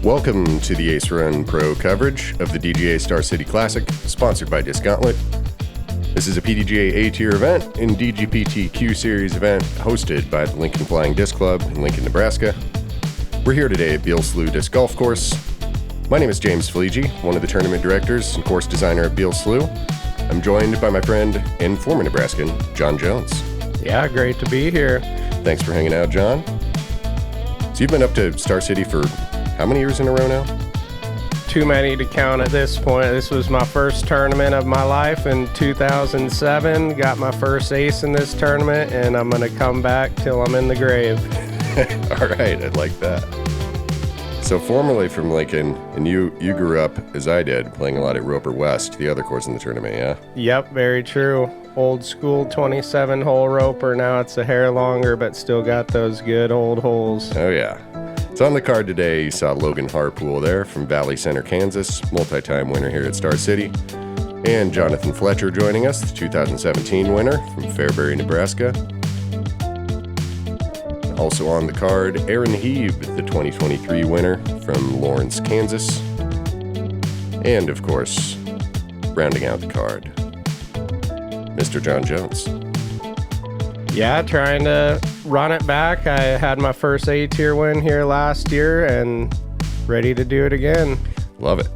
Welcome to the Ace Run Pro coverage of the DGA Star City Classic, sponsored by Discgauntlet. This is a PDGA A-Tier event and DGPT Q Series event hosted by the Lincoln Flying Disc Club in Lincoln, Nebraska. We're here today at Beal Slough Disc Golf Course. My name is James Fleege, one of the tournament directors and course designer at Beal Slough. I'm joined by my friend and former Nebraskan, John Jones. Yeah, great to be here. Thanks for hanging out, John. So you've been up to Star City for how many years in a row now? Too many to count at this point. This was my first tournament of my life in 2007. Got my first ace in this tournament, and I'm going to come back till I'm in the grave. All right, I like that. So formerly from Lincoln, and you grew up, as I did, playing a lot at Roper West, the other course in the tournament, yeah? Yep, very true. Old school 27-hole Roper. Now it's a hair longer, but still got those good old holes. Oh, yeah. So on the card today, you saw Logan Harpool there from Valley Center, Kansas, multi-time winner here at Star City. And Jonathan Fletcher joining us, the 2017 winner from Fairbury, Nebraska. Also on the card, Hieb, the 2023 winner from Lawrence, Kansas. And, of course, rounding out the card, Mr. John Jones. Yeah, trying to run it back. I had my first A-Tier win here last year and ready to do it again. Love it.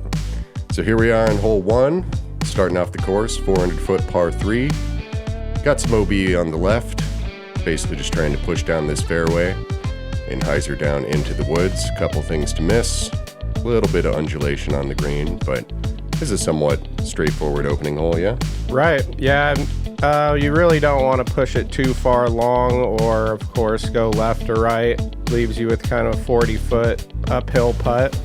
So here we are in hole 1, starting off the course, 400-foot par 3. Got some OB on the left, basically just trying to push down this fairway and hyzer down into the woods. A couple things to miss, a little bit of undulation on the green, but this is a somewhat straightforward opening hole, yeah? Right, yeah. You really don't want to push it too far long or, of course, go left or right. Leaves you with kind of a 40-foot uphill putt.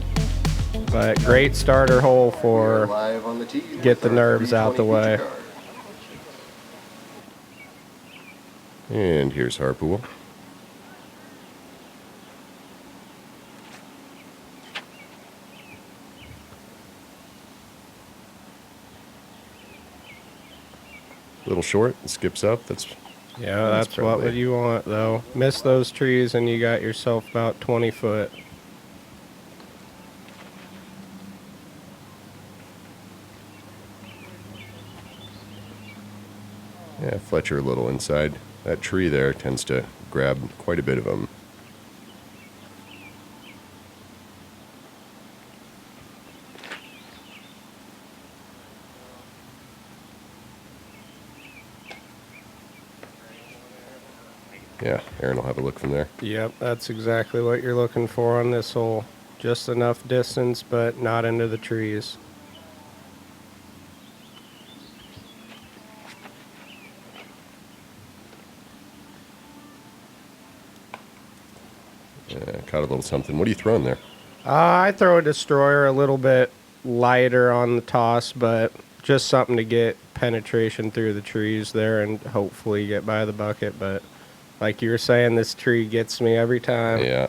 But great starter hole for get the nerves out the way. And here's Harpool. Little short, and skips up. That's what you want, though. Miss those trees and you got yourself about 20 foot. Yeah, Fletcher a little inside. That tree there tends to grab quite a bit of them. Yeah, Aaron will have a look from there. Yep, that's exactly what you're looking for on this hole. Just enough distance, but not into the trees. Caught a little something. What are you throwing there? I throw a destroyer a little bit lighter on the toss, but just something to get penetration through the trees there and hopefully get by the bucket. But like you were saying, this tree gets me every time. Yeah.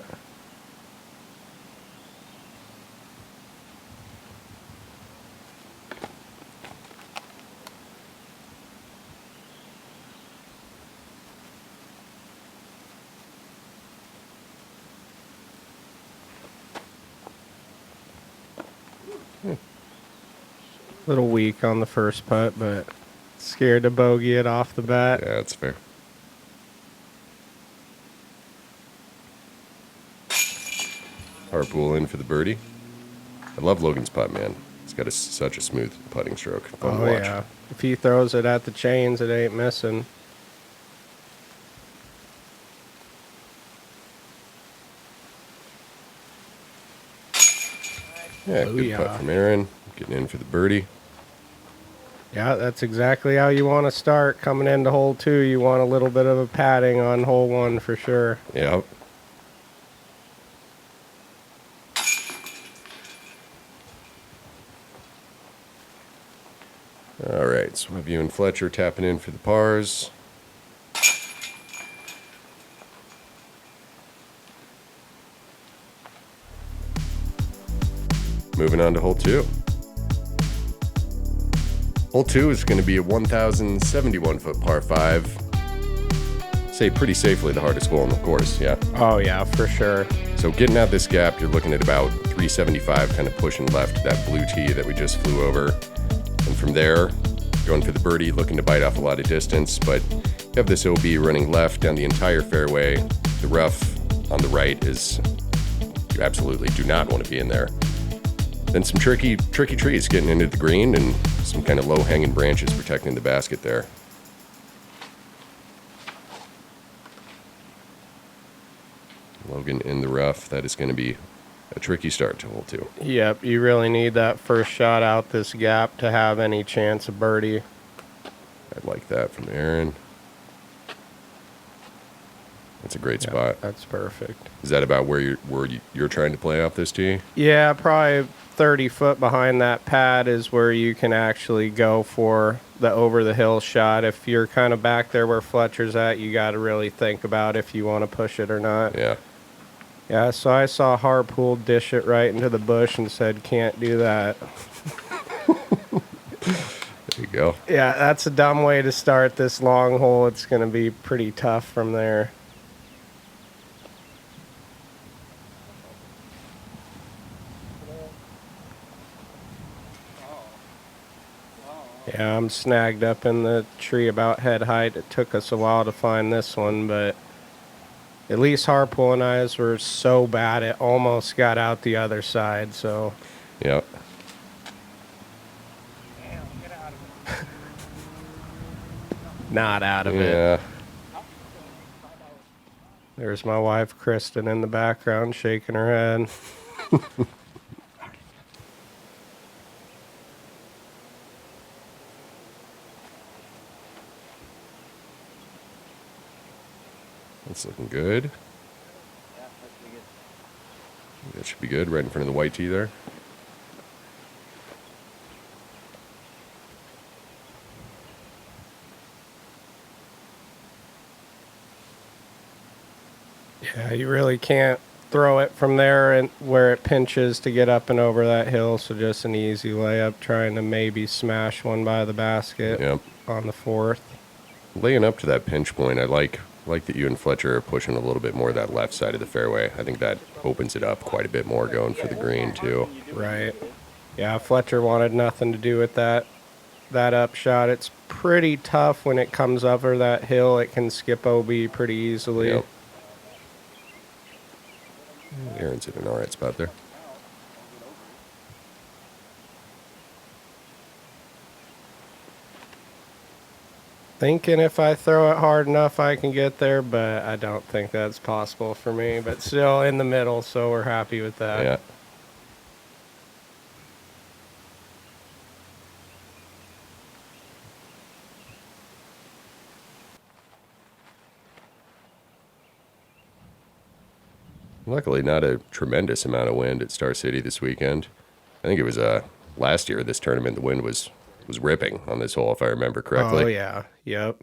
Little weak on the first putt, but scared to bogey it off the bat. Yeah, that's fair. Harpool in for the birdie. I love Logan's putt, man. He's got such a smooth putting stroke. Fun to watch. Yeah. If he throws it at the chains, it ain't missing. Yeah, good putt from Aaron. Getting in for the birdie. Yeah, that's exactly how you want to start. Coming into hole 2, you want a little bit of a padding on hole 1 for sure. Yep. All right, so we have you and Fletcher tapping in for the pars. Moving on to hole 2. Hole 2 is going to be a 1,071-foot par 5. say pretty safely the hardest hole in the course, yeah? Oh yeah, for sure. So getting out this gap, you're looking at about 375, kind of pushing left that blue tee that we just flew over. And from there, going for the birdie, looking to bite off a lot of distance, but you have this OB running left down the entire fairway. The rough on the right is, you absolutely do not want to be in there. Then some tricky trees getting into the green and some kind of low-hanging branches protecting the basket there. Logan in the rough. That is going to be a tricky start to hole 2. Yep, you really need that first shot out this gap to have any chance of birdie. I'd like that from Aaron. That's a great spot. That's perfect. Is that about where you're trying to play off this tee? Yeah, probably 30 foot behind that pad is where you can actually go for the over the hill shot. If you're kind of back there where Fletcher's at, you got to really think about if you want to push it or not. Yeah. Yeah, so I saw Harpool dish it right into the bush and said, can't do that. There you go. Yeah, that's a dumb way to start this long hole. It's going to be pretty tough from there. Yeah, I'm snagged up in the tree about head height. It took us a while to find this one, but at least Harpool and I were so bad it almost got out the other side, so. Yep. Not out of it. Yeah. There's my wife, Kristen, in the background shaking her head. That's looking good. That should be good, right in front of the white tee there. Yeah, you really can't throw it from there and where it pinches to get up and over that hill, so just an easy layup, trying to maybe smash one by the basket. Yep. On the 4th. Laying up to that pinch point, I like that you and Fletcher are pushing a little bit more of that left side of the fairway. I think that opens it up quite a bit more going for the green too. Right. Yeah, Fletcher wanted nothing to do with that up shot. It's pretty tough when it comes over that hill. It can skip OB pretty easily. Yep. Aaron's in an all right spot there. Thinking if I throw it hard enough I can get there, but I don't think that's possible for me. But still in the middle, so we're happy with that. Yeah. Luckily, not a tremendous amount of wind at Star City this weekend. I think it was last year this tournament, the wind was ripping on this hole, if I remember correctly. Oh, yeah. Yep.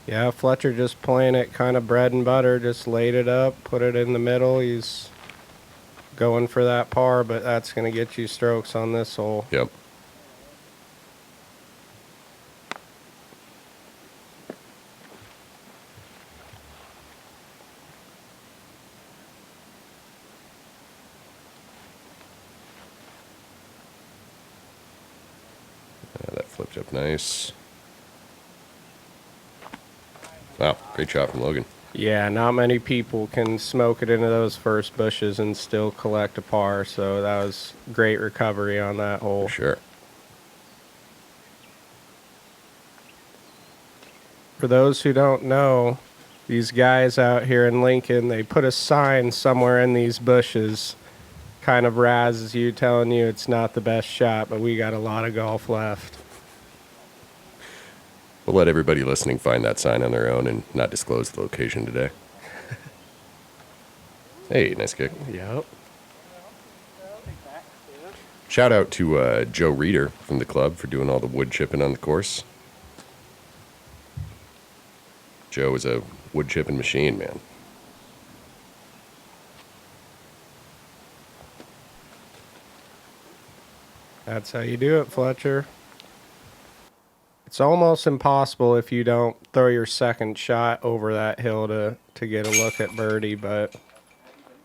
Yeah, Fletcher just playing it kind of bread and butter, just laid it up, put it in the middle. He's going for that par, but that's going to get you strokes on this hole. Yep. That flipped up nice. Wow, great shot from Logan. Yeah, not many people can smoke it into those first bushes and still collect a par, so that was great recovery on that hole. For sure. For those who don't know, these guys out here in Lincoln, they put a sign somewhere in these bushes, kind of razzes you, telling you it's not the best shot, but we got a lot of golf left. We'll let everybody listening find that sign on their own and not disclose the location today. Hey, nice kick. Yep. Shout out to Joe Reeder from the club for doing all the wood chipping on the course. Joe is a wood chipping machine, man. That's how you do it, Fletcher. It's almost impossible if you don't throw your second shot over that hill to get a look at birdie, but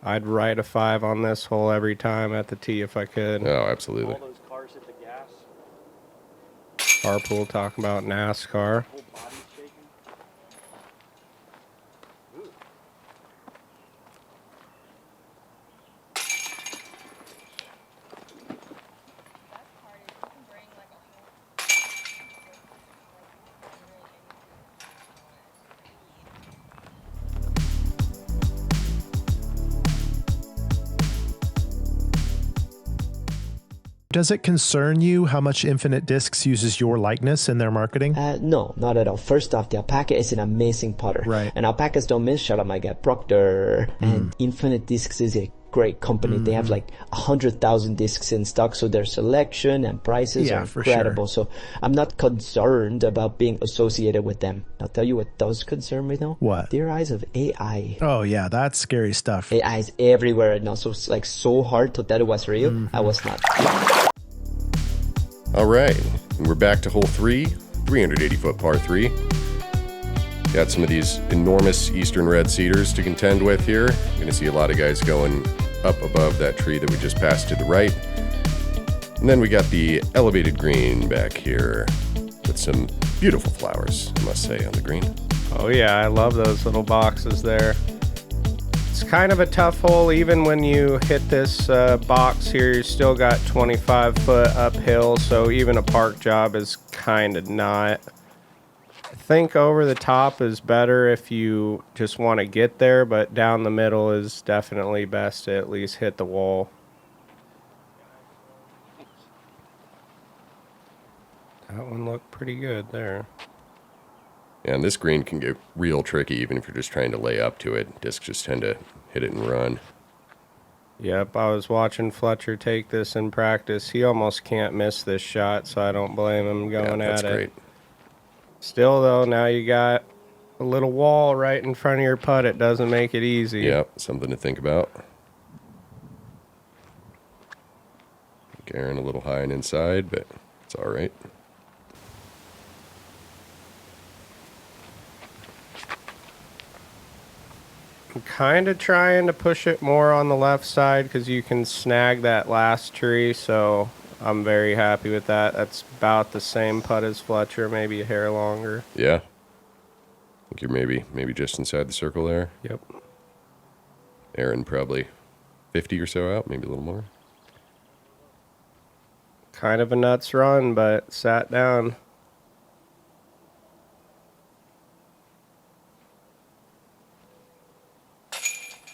I'd write a 5 on this hole every time at the tee if I could. Oh, absolutely. All those cars hit the gas. Harpool talking about NASCAR. Whole body's shaking. Ooh. Does it concern you how much Infinite Discs uses your likeness in their marketing? No, not at all. First off, the Alpaca is an amazing putter. Right. And Alpacas don't miss shot. Like Proctor and Infinite Discs is a great company. They have like 100,000 discs in stock, so their selection and prices are incredible. So I'm not concerned about being associated with them. I'll tell you what does concern me though. What? The rise of AI. Oh yeah, that's scary stuff. AI is everywhere and also like so hard to tell it was real. I was not. All right, and we're back to hole 3, 380-foot par 3. Got some of these enormous eastern red cedars to contend with here. You're going to see a lot of guys going up above that tree that we just passed to the right. And then we got the elevated green back here with some beautiful flowers, I must say, on the green. Oh yeah, I love those little boxes there. It's kind of a tough hole. Even when you hit this box here, you still got 25 foot uphill, so even a park job is kind of not. I think over the top is better if you just want to get there, but down the middle is definitely best to at least hit the wall. That one looked pretty good there. And this green can get real tricky even if you're just trying to lay up to it. Discs just tend to hit it and run. Yep, I was watching Fletcher take this in practice. He almost can't miss this shot, so I don't blame him going Yeah, that's at it. great. Still, though, now you got a little wall right in front of your putt. It doesn't make it easy. Yep, something to think about. Aaron a little high and inside, but it's all right. I'm kind of trying to push it more on the left side because you can snag that last tree, so I'm very happy with that. That's about the same putt as Fletcher, maybe a hair longer. Yeah. I think you're maybe just inside the circle there. Yep. Aaron probably 50 or so out, maybe a little more. Kind of a nuts run, but sat down.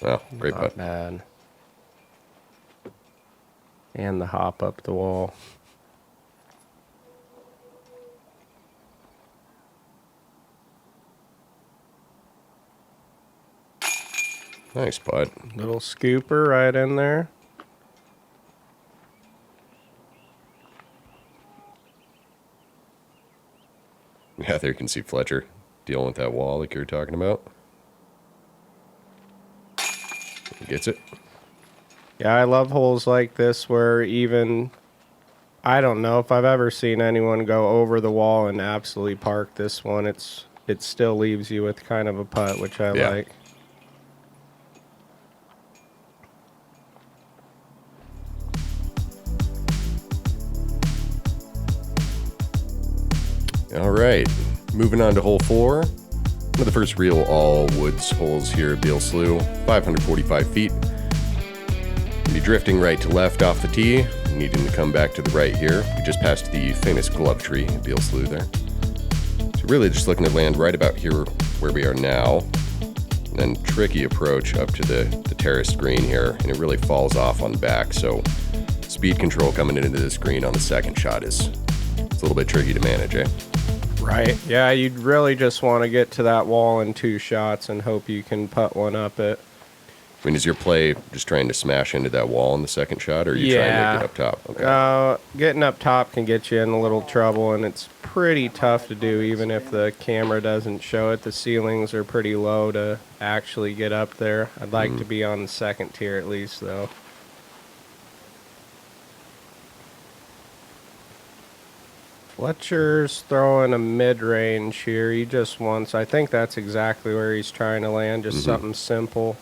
Wow, great Not putt. bad. And the hop up the wall. Nice putt. Little scooper right in there. Yeah, there you can see Fletcher dealing with that wall like you were talking about. He gets it. Yeah, I love holes like this where even, I don't know if I've ever seen anyone go over the wall and absolutely park this one. It still leaves you with kind of a putt, which I like. All right, moving on to hole 4. One of the first real all-woods holes here at Beal Slough, 545 feet. Be drifting right to left off the tee, needing to come back to the right here. We just passed the famous glove tree at Beal Slough there. So really just looking to land right about here where we are now. And then tricky approach up to the terraced green here, and it really falls off on the back. So speed control coming into this green on the second shot is it's a little bit tricky to manage, eh? Right. Yeah, you'd really just want to get to that wall in 2 shots and hope you can putt one up it. I mean, is your play just trying to smash into that wall in the second shot, or are you trying to get up top? Okay. Getting up top can get you in a little trouble, and it's pretty tough to do even if the camera doesn't show it. The ceilings are pretty low to actually get up there. I'd like to be on the second tier at least, though. Fletcher's throwing a mid-range here. He just wants, I think that's exactly where he's trying to land, just something simple.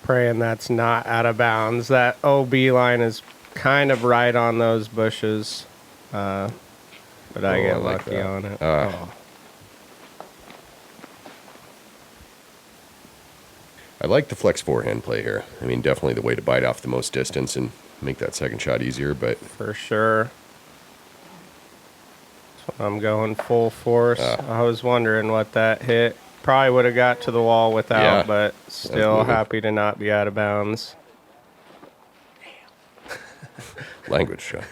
Praying that's not out of bounds. That OB line is kind of right on those bushes, but I get lucky on it. I like the flex forehand play here. I mean, definitely the way to bite off the most distance and make that second shot easier, but... For sure. So I'm going full force. I was wondering what that hit. Probably would have got to the wall without, but still happy to not be out of bounds. Language shot.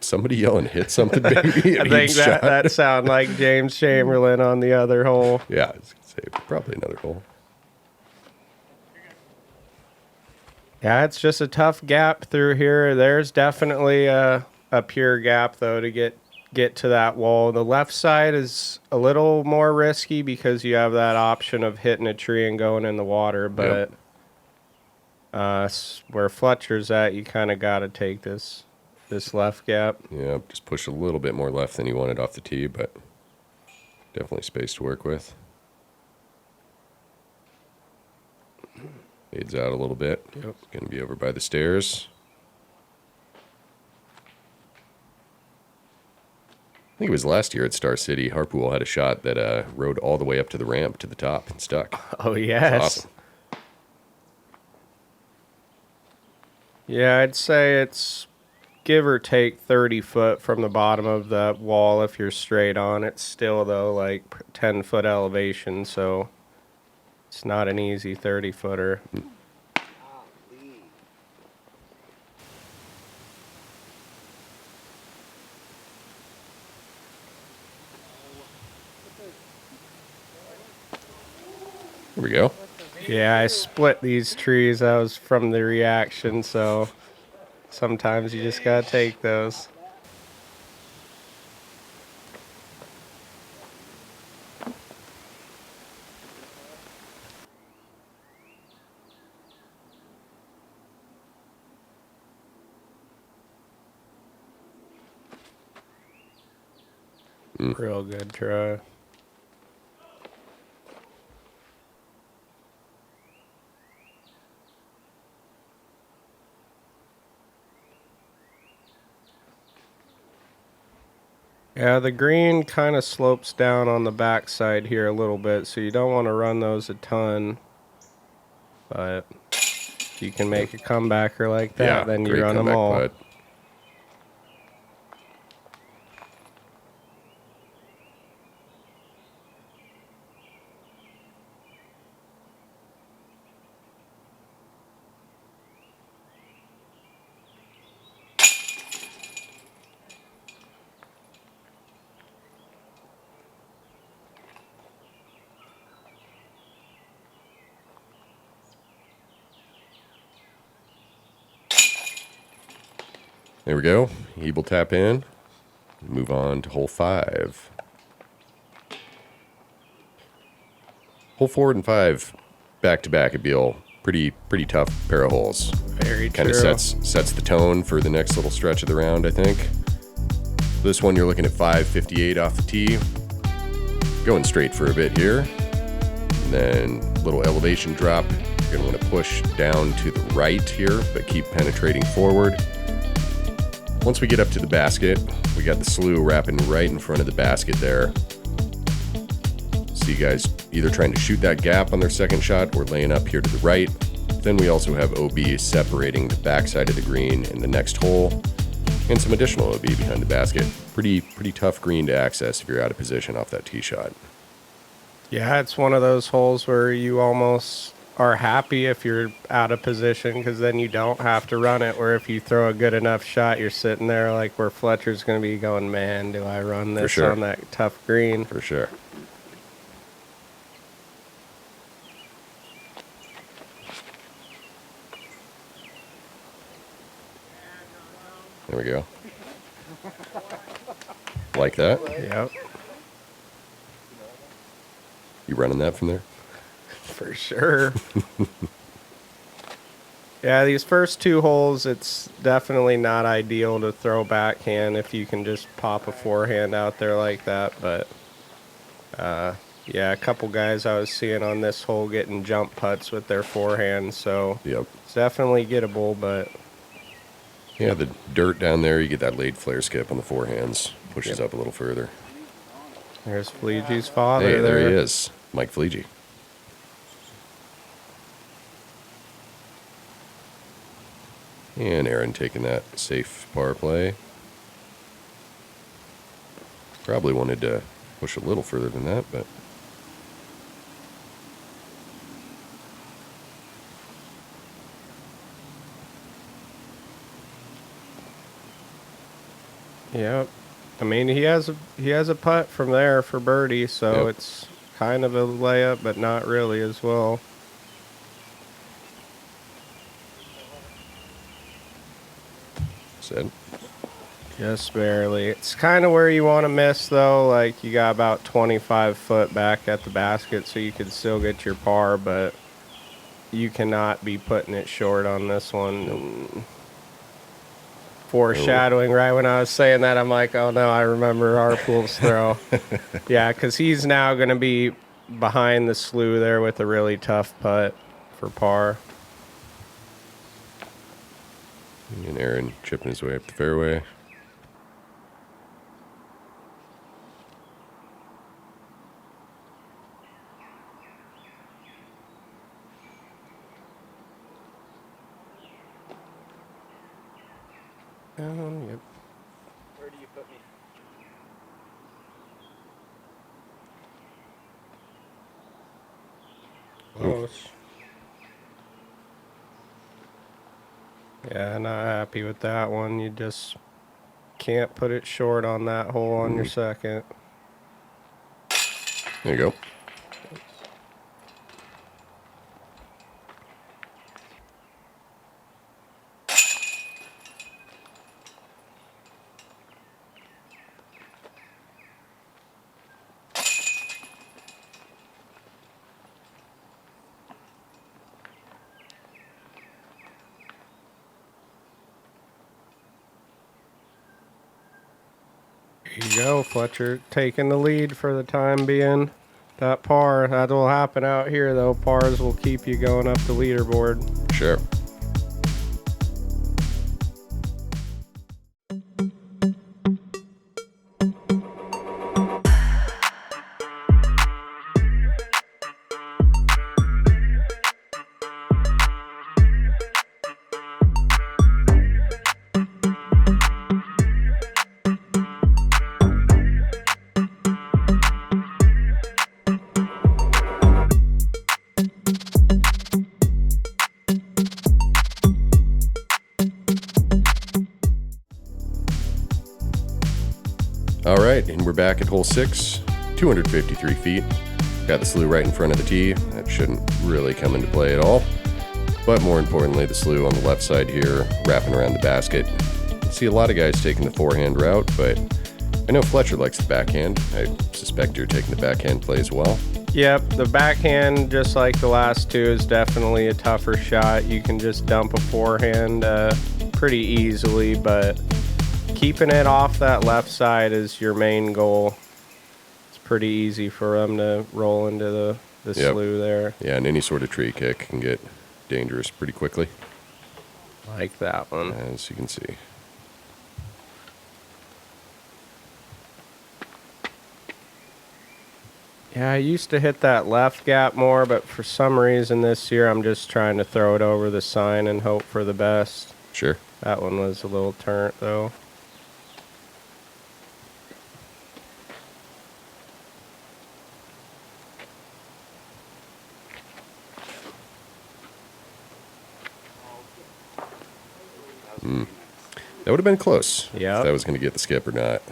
Somebody yelling, hit something, baby. I think that sound like James Chamberlain on the other hole. Yeah, I was going to say, probably another hole. Yeah, it's just a tough gap through here. There's definitely a pure gap, though, to get to that wall. The left side is a little more risky because you have that option of hitting a tree and going in the water, but where Fletcher's at, you kind of got to take this left gap. Yeah, just push a little bit more left than you wanted off the tee, but definitely space to work with. Fades out a little bit. Yep. Going to be over by the stairs. I think it was last year at Star City, Harpool had a shot that rode all the way up to the ramp to the top and stuck. Oh, yes. Awesome. Yeah, I'd say it's give or take 30 foot from the bottom of the wall if you're straight on. It's still, though, like 10-foot elevation, so it's not an easy 30-footer. Here we go. Yeah, I split these trees. That was from the reaction, so sometimes you just gotta take those. Real good try. Yeah, the green kind of slopes down on the backside here a little bit, so you don't want to run those a ton. But if you can make a comebacker like that, then you run them all. Putt. There we go. Hieb will tap in. Move on to hole 5. Hole 4 and 5 back to back would be a pretty tough pair of holes. Very kind of sets the tone for the next little stretch of the round, I think. This one you're looking at 558 off the tee. Going straight for a bit here. And then little elevation drop. You're going to want to push down to the right here, but keep penetrating forward. Once we get up to the basket, we got the slough wrapping right in front of the basket there. See guys either trying to shoot that gap on their second shot or laying up here to the right. Then we also have OB separating the backside of the green in the next hole, and some additional OB behind the basket. Pretty tough green to access if you're out of position off that tee shot. Yeah, it's one of those holes where you almost are happy if you're out of position, because then you don't have to run it, where if you throw a good enough shot, you're sitting there like where Fletcher's going to be going, man, do I run this on that tough green? For sure. There we go. Like that? Yep. You running that from there? For sure. Yeah, these first 2 holes, it's definitely not ideal to throw backhand if you can just pop a forehand out there like that. But, yeah, a couple guys I was seeing on this hole getting jump putts with their forehand. So Yep. it's definitely gettable, but... Yeah, the dirt down there, you get that late flare skip on the forehands. Pushes Yep. up a little further. There's Fleege's father Hey, there there. he is. Mike Fleege. And Aaron taking that safe par play. Probably wanted to push a little further than that, but... Yep. I mean, he has a putt from there for birdie, so Yep. it's kind of a layup, but not really as well. Said. Just barely. It's kind of where you want to miss, though. Like, you got about 25 foot back at the basket, so you can still get your par, but you cannot be putting it short on this one. Foreshadowing, right when I was saying that, I'm like, oh no, I remember Harpool's throw. Yeah, because he's now going to be behind the slough there with a really tough putt for par. And Aaron chipping his way up the fairway. Yep. Where do you put me? Close. Yeah, not happy with that one. You just can't put it short on that hole on your second. There you go. There you go, Fletcher taking the lead for the time being. That par, that will happen out here, though. Pars will keep you going up the leaderboard. Sure. All right, and we're back at hole 6, 253 feet. Got the slough right in front of the tee. That shouldn't really come into play at all. But more importantly, the slough on the left side here, wrapping around the basket. I see a lot of guys taking the forehand route, but I know Fletcher likes the backhand. I suspect you're taking the backhand play as well. Yep, the backhand, just like the last two, is definitely a tougher shot. You can just dump a forehand pretty easily, but keeping it off that left side is your main goal. It's pretty easy for them to roll into the Yep. slough there. Yeah, and any sort of tree kick can get dangerous pretty quickly, Like that one. as you can see. Yeah, I used to hit that left gap more, but for some reason this year I'm just trying to throw it over the sign and hope for the best. Sure. That one was a little turnt, though. That would have been close. Yep. If that was going to get the skip or not.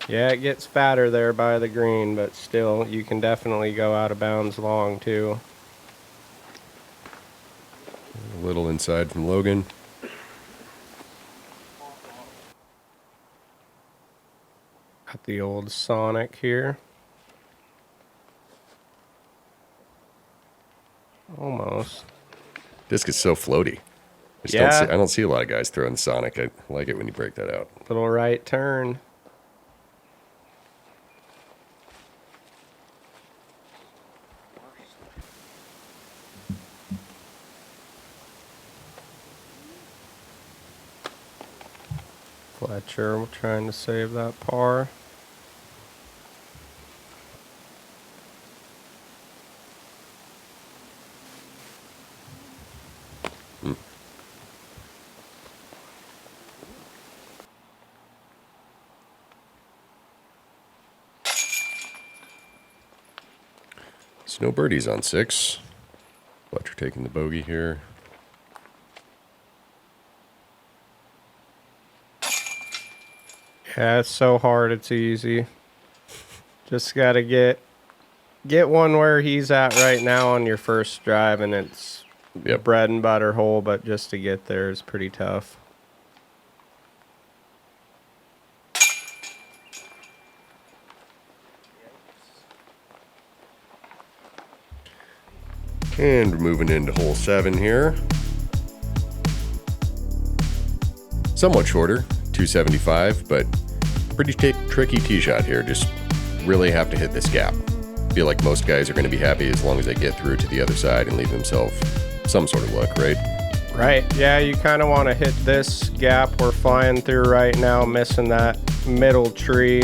Yeah, it gets fatter there by the green, but still, you can definitely go out of bounds long, too. A little inside from Logan. I the old Sonic here. Almost. Disc is so floaty. I don't see a lot of guys throwing Sonic. I like it when you break that out. Little right turn. Fletcher, we're trying to save that par. No birdies on 6. Fletcher taking the bogey here. Yeah, it's so hard, it's easy. Just got to get one where he's at right now on your first drive, and it's bread and butter hole, but just to get there is pretty tough. And we're moving into hole 7 here. Somewhat shorter, 275, but pretty tricky tee shot here. Just really have to hit this gap. Feel like most guys are going to be happy as long as they get through to the other side and leave themselves some sort of look, right? Right. Yeah, you kind of want to hit this gap we're flying through right now, missing that middle tree.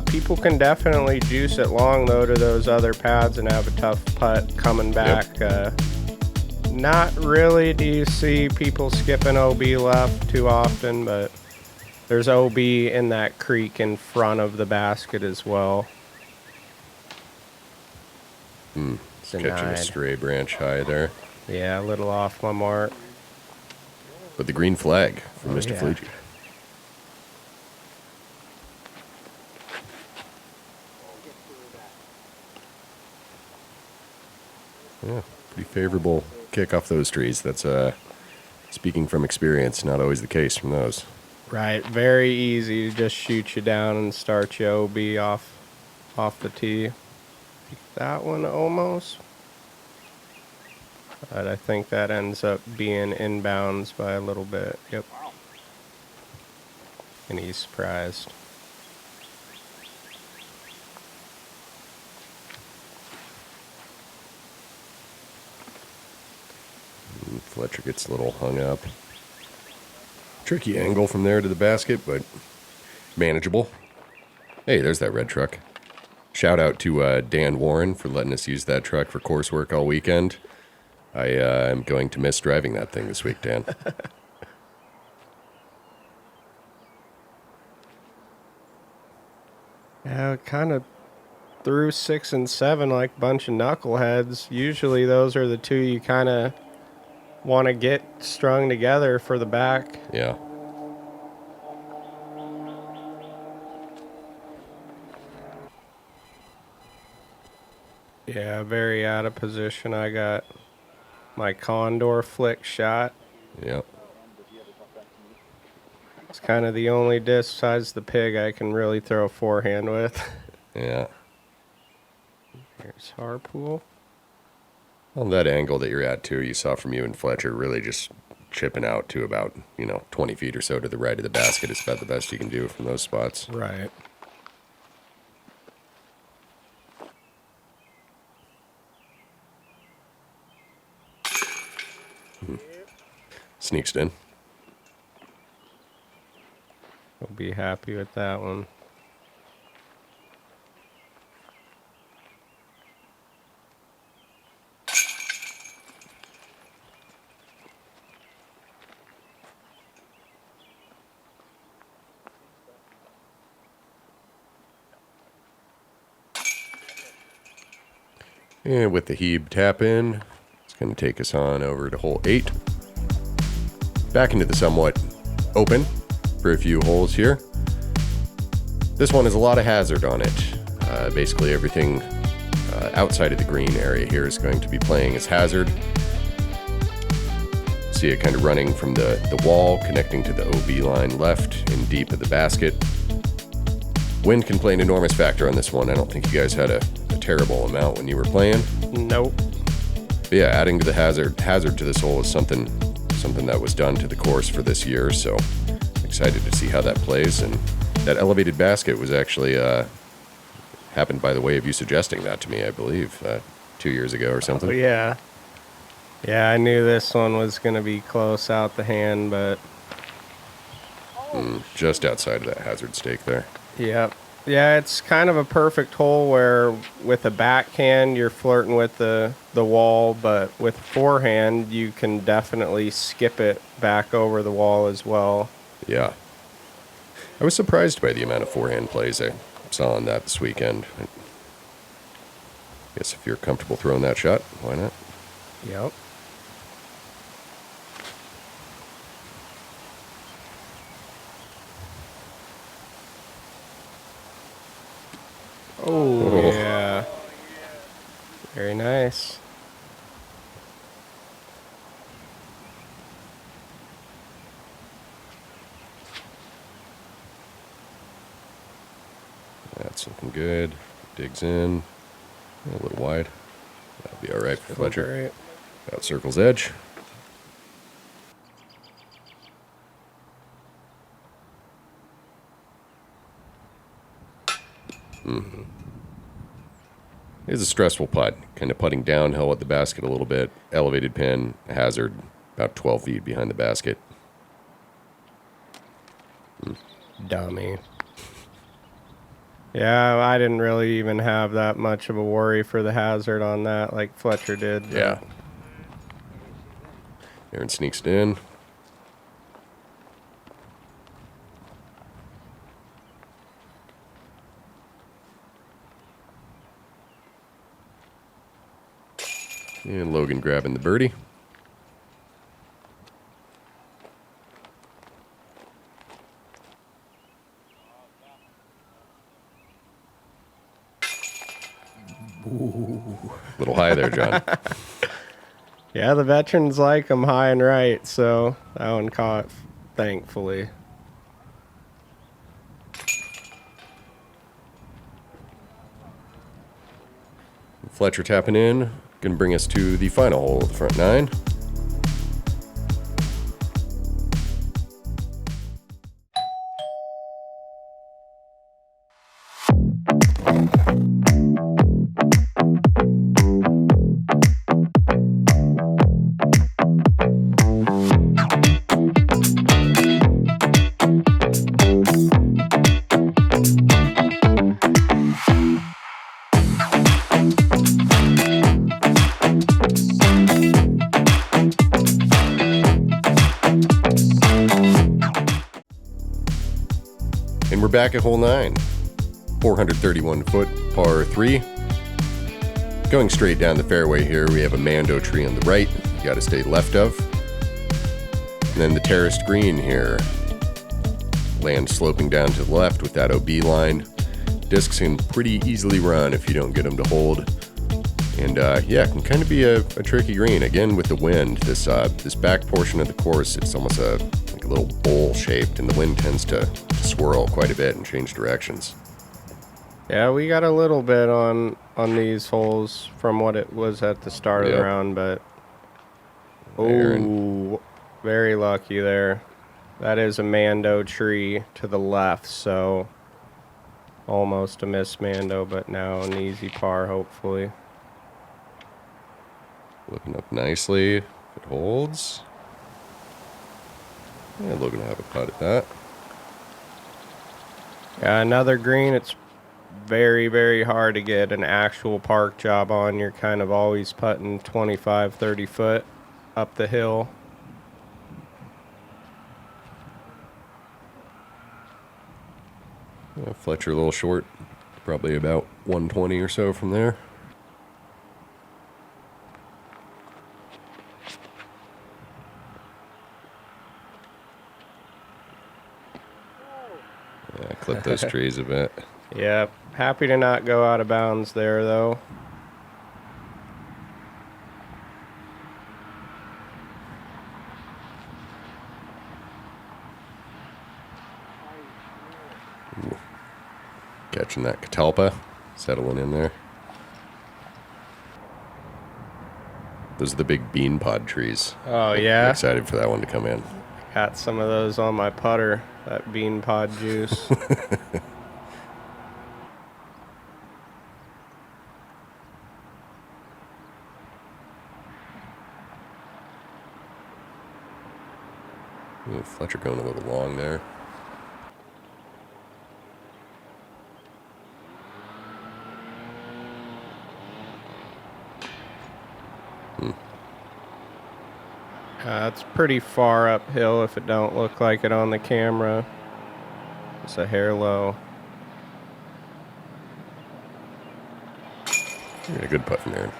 People can definitely juice it long, though, to those other pads and have a tough putt coming back. Yep. Not really do you see people skipping OB left too often, but there's OB in that creek in front of the basket as well. Catching a stray branch high there. Yeah, a little off my mark. But the green flag from Mr. Fletcher. Yeah, pretty favorable kick off those trees. That's speaking from experience, not always the case from those. Right, very easy to just shoot you down and start you OB off the tee. That one almost. But I think that ends up being inbounds by a little bit. Yep. And he's surprised. Fletcher gets a little hung up. Tricky angle from there to the basket, but manageable. Hey, there's that red truck. Shout out to Dan Warren for letting us use that truck for coursework all weekend. I am going to miss driving that thing this week, Dan. Yeah, kind of through 6 and 7 like a bunch of knuckleheads. Usually those are the two you kind of want to get strung together for the back. Yeah. Yeah, very out of position. I got my condor flick shot. Yep. It's kind of the only disc besides the pig I can really throw a forehand with. Yeah. Here's Harpool. On that angle that you're at, too, you saw from you and Fletcher really just chipping out to about, 20 feet or so to the right of the basket is about the best you can do from those spots. Right. Sneaks it in. We'll be happy with that one. And with the Hieb tap in, it's going to take us on over to hole 8. Back into the somewhat open for a few holes here. This one has a lot of hazard on it. Basically everything outside of the green area here is going to be playing as hazard. See it kind of running from the wall, connecting to the OB line left and deep of the basket. Wind can play an enormous factor on this one. I don't think you guys had a terrible amount when you were playing. Nope. But yeah, adding to the hazard to this hole is something that was done to the course for this year, so excited to see how that plays. And that elevated basket was actually happened by the way of you suggesting that to me, I believe, 2 years ago or something. Oh, yeah. Yeah, I knew this one was going to be close out the hand, but... Just outside of that hazard stake there. Yep. Yeah, it's kind of a perfect hole where with a backhand you're flirting with the wall, but with forehand you can definitely skip it back over the wall as well. Yeah. I was surprised by the amount of forehand plays I saw on that this weekend. I guess if you're comfortable throwing that shot, why not? Yep. Oh, yeah. Very nice. That's looking good. Digs in. A little wide. That'll be all right for Fletcher. Out circle's edge. It's a stressful putt. Kind of putting downhill at the basket a little bit. Elevated pin, hazard, about 12 feet behind the basket. Dummy. Yeah, I didn't really even have that much of a worry for the hazard on that like Fletcher did. Yeah. Aaron sneaks it in. And Logan grabbing the birdie. Ooh. A little high there, John. Yeah, the veterans like them high and right, so that one caught, thankfully. Fletcher tapping in. Going to bring us to the final hole of the front nine. And we're back at hole 9. 431 foot par 3. Going straight down the fairway here, we have a Mando tree on the right. You got to stay left of. And then the terraced green here. Land sloping down to the left with that OB line. Discs can pretty easily run if you don't get them to hold. And yeah, it can kind of be a tricky green. Again, with the wind, this back portion of the course, it's almost like a little bowl shaped, and the wind tends to swirl quite a bit and change directions. Yeah, we got a little bit on these holes from what it was at the start of the round, but oh, very lucky there. That is a Mando tree to the left, so almost a miss Mando, but now an easy par, hopefully. Looking up nicely. If it holds. Yeah, Logan will have a putt at that. Yeah, another green. It's very, very hard to get an actual park job on. You're kind of always putting 25, 30 foot up the hill. Yeah, Fletcher a little short. Probably about 120 or so from there. Yeah, clip those trees a bit. Yeah, happy to not go out of bounds there, though. watching that catalpa settling in there. Those are the big bean pod trees. Oh, yeah? I'm excited for that one to come in. Got some of those on my putter, that bean pod juice. Ooh, Fletcher going a little long there. It's pretty far uphill if it don't look like it on the camera. It's a hair low. A good putt from there.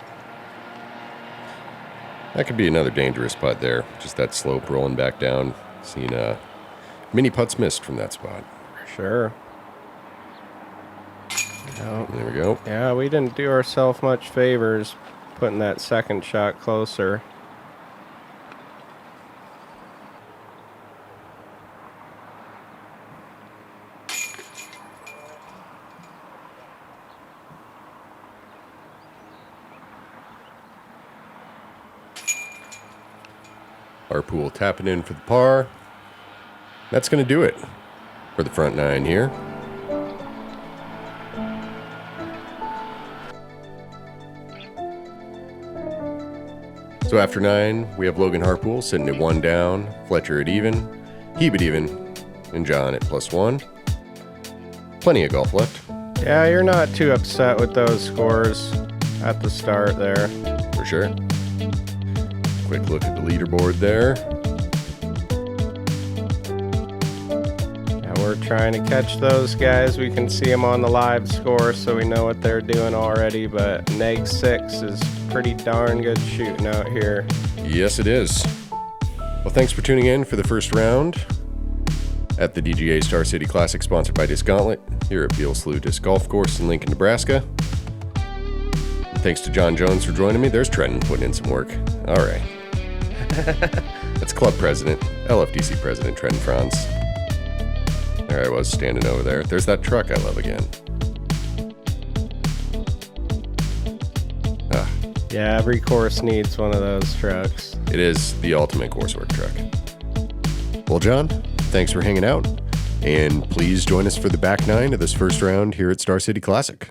That could be another dangerous putt there. Just that slope rolling back down. Seen many putts missed from that spot. For sure. Oh. There we go. Yeah, we didn't do ourselves much favors putting that second shot closer. Harpool tapping in for the par. That's going to do it for the front nine here. So after 9, we have Logan Harpool sitting at 1 down, Fletcher at even, Hieb at even, and John at +1. Plenty of golf left. Yeah, you're not too upset with those scores at the start there. For sure. Quick look at the leaderboard there. Yeah, we're trying to catch those guys. We can see them on the live score, so we know what they're doing already, but neg 6 is pretty darn good shooting out here. Yes, it is. Well, thanks for tuning in for the first round at the DGA Star City Classic, sponsored by Disc Gauntlet, here at Beal Slough Disc Golf Course in Lincoln, Nebraska. Thanks to John Jones for joining me. There's Trenton putting in some work. All right. That's club president, LFDC president, Trenton Franz. There I was standing over there. There's that truck I love again. Yeah, every course needs one of those trucks. It is the ultimate coursework truck. Well, John, thanks for hanging out. And please join us for the back 9 of this first round here at Star City Classic.